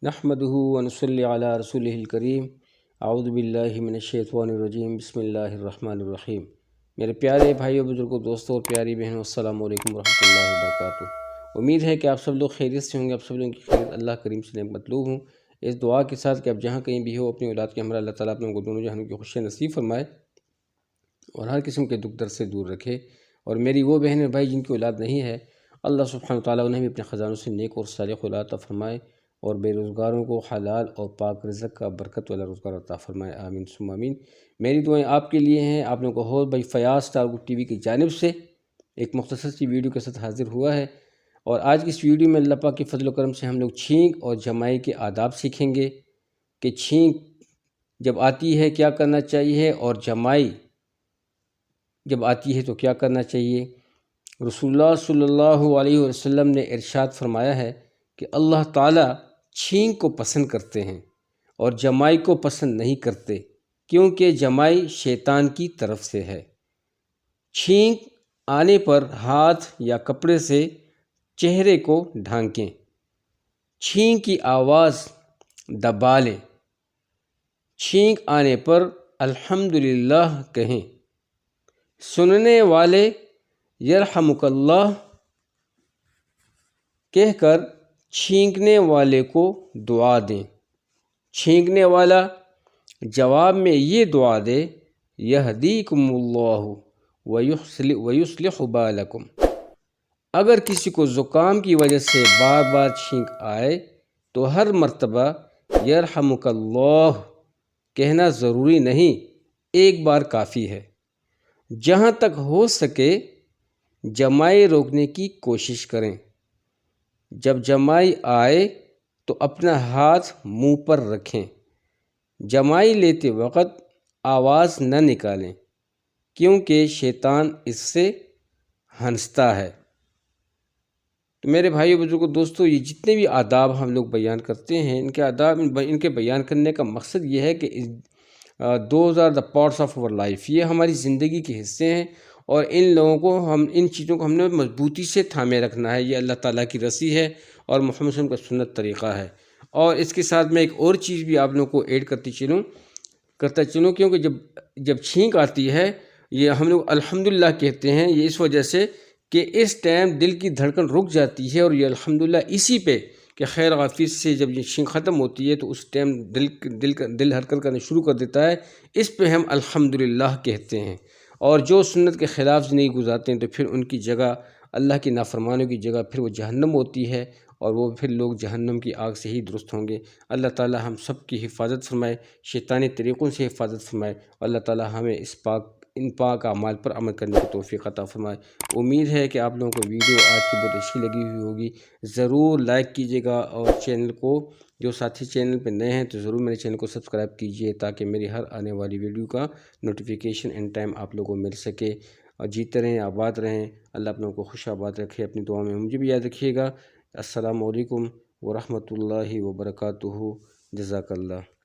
نحمدہ ونصلی علی رسولہ الکریم اعوذ باللہ من الشیطان الرجیم بسم اللہ الرحمن الرحیم۔ میرے پیارے بھائیوں، بزرگوں، دوستوں اور پیاری بہنوں، السلام علیکم ورحمۃ اللہ وبرکاتہ۔ امید ہے کہ آپ سب لوگ خیریت سے ہوں گے۔ آپ سب لوگوں کی خیریت اللہ کریم سے مطلوب ہوں، اس دعا کے ساتھ کہ آپ جہاں کہیں بھی ہو اپنی اولاد کے ہمراہ اللہ تعالیٰ اپنے کو دونوں جہانوں کی خوشی نصیب فرمائے اور ہر قسم کے دکھ درد سے دور رکھے۔ اور میری وہ بہن اور بھائی جن کی اولاد نہیں ہے، اللہ سبحانہ وتعالیٰ انہیں بھی اپنے خزانوں سے نیک اور صالح اولاد عطا فرمائے اور بے روزگاروں کو حلال اور پاک رزق کا برکت والا روزگار عطا فرمائے، آمین ثم آمین۔ میری دعائیں آپ کے لیے ہیں۔ آپ لوگوں کو ہو بھائی Fayaz star group T V کی جانب سے ایک مختصر سی ویڈیو کے ساتھ حاضر ہوا ہے، اور آج کی اس ویڈیو میں اللہ پاک کے فضل و کرم سے ہم لوگ چھینک اور جمائی کے آداب سیکھیں گے کہ چھینک جب آتی ہے کیا کرنا چاہیے اور جمائی جب آتی ہے تو کیا کرنا چاہیے۔ رسول اللہ صلی اللہ علیہ وسلم نے ارشاد فرمایا ہے کہ اللہ تعالیٰ چھینک کو پسند کرتے ہیں اور جمائی کو پسند نہیں کرتے، کیونکہ جمائی شیطان کی طرف سے ہے۔ چھینک آنے پر ہاتھ یا کپڑے سے چہرے کو ڈھانکیں، چھینک کی آواز دبا لیں، چھینک آنے پر الحمدللہ کہیں، سننے والے یرحمک اللہ کہہ کر چھینکنے والے کو دعا دیں۔ چھینکنے والا جواب میں یہ دعا دے، یہدیکم اللہ ویصلح بالکم۔ اگر کسی کو زکام کی وجہ سے بار بار چھینک آئے تو ہر مرتبہ یرحمک اللہ کہنا ضروری نہیں، ایک بار کافی ہے۔ جہاں تک ہو سکے جمائی روکنے کی کوشش کریں۔ جب جمائی آئے تو اپنا ہاتھ منہ پر رکھیں۔ جمائی لیتے وقت آواز نہ نکالیں، کیونکہ شیطان اس سے ہنستا ہے۔ تو میرے بھائیو، بزرگوں، دوستو، یہ جتنے بھی آداب ہم لوگ بیان کرتے ہیں، ان کے بیان کرنے کا مقصد یہ ہے کہ those are the parts of our life, یہ ہماری زندگی کے حصے ہیں، اور ان لوگوں کو ان چیزوں کو ہم نے مضبوطی سے تھامے رکھنا ہے۔ یہ اللہ تعالیٰ کی رسی ہے اور محمد صلی اللہ علیہ وسلم کا سنت طریقہ ہے۔ اور اس کے ساتھ میں ایک اور چیز بھی آپ لوگوں کو ایڈ کرتا چلوں، کیونکہ جب چھینک آتی ہے یہ ہم لوگ الحمدللہ کہتے ہیں، یہ اس وجہ سے کہ اس ٹائم دل کی دھڑکن رک جاتی ہے، اور یہ الحمدللہ اسی پہ کہ خیر غافظ سے جب یہ چھینک ختم ہوتی ہے تو اس ٹائم دل حرکت کرنا شروع کر دیتا ہے، اس پہ ہم الحمدللہ کہتے ہیں۔ اور جو سنت کے خلاف زندگی گزارتے ہیں تو پھر ان کی جگہ اللہ کی نافرمانوں کی جگہ پھر وہ جہنم ہوتی ہے، اور وہ پھر لوگ جہنم کی آگ سے ہی درست ہوں گے۔ اللہ تعالیٰ ہم سب کی حفاظت فرمائے، شیطانی طریقوں سے حفاظت فرمائے، اور اللہ تعالیٰ ہمیں ان پاک اعمال پر عمل کرنے کی توفیق عطا فرمائے۔ امید ہے کہ آپ لوگوں کو ویڈیو آج کی بہت اچھی لگی ہوئی ہوگی۔ ضرور لائک کیجیے گا، اور چینل کو جو ساتھی چینل پہ نئے ہیں تو ضرور میرے چینل کو سبسکرائب کیجیے، تاکہ میری ہر آنے والی ویڈیو کا نوٹیفیکیشن ان ٹائم آپ لوگوں کو مل سکے۔ اور جیتے رہیں، آباد رہیں، اللہ اپنوں کو خوش آباد رکھے۔ اپنی دعا میں مجھے بھی یاد رکھیے گا۔ السلام علیکم ورحمۃ اللہ وبرکاتہ۔ جزاک اللہ۔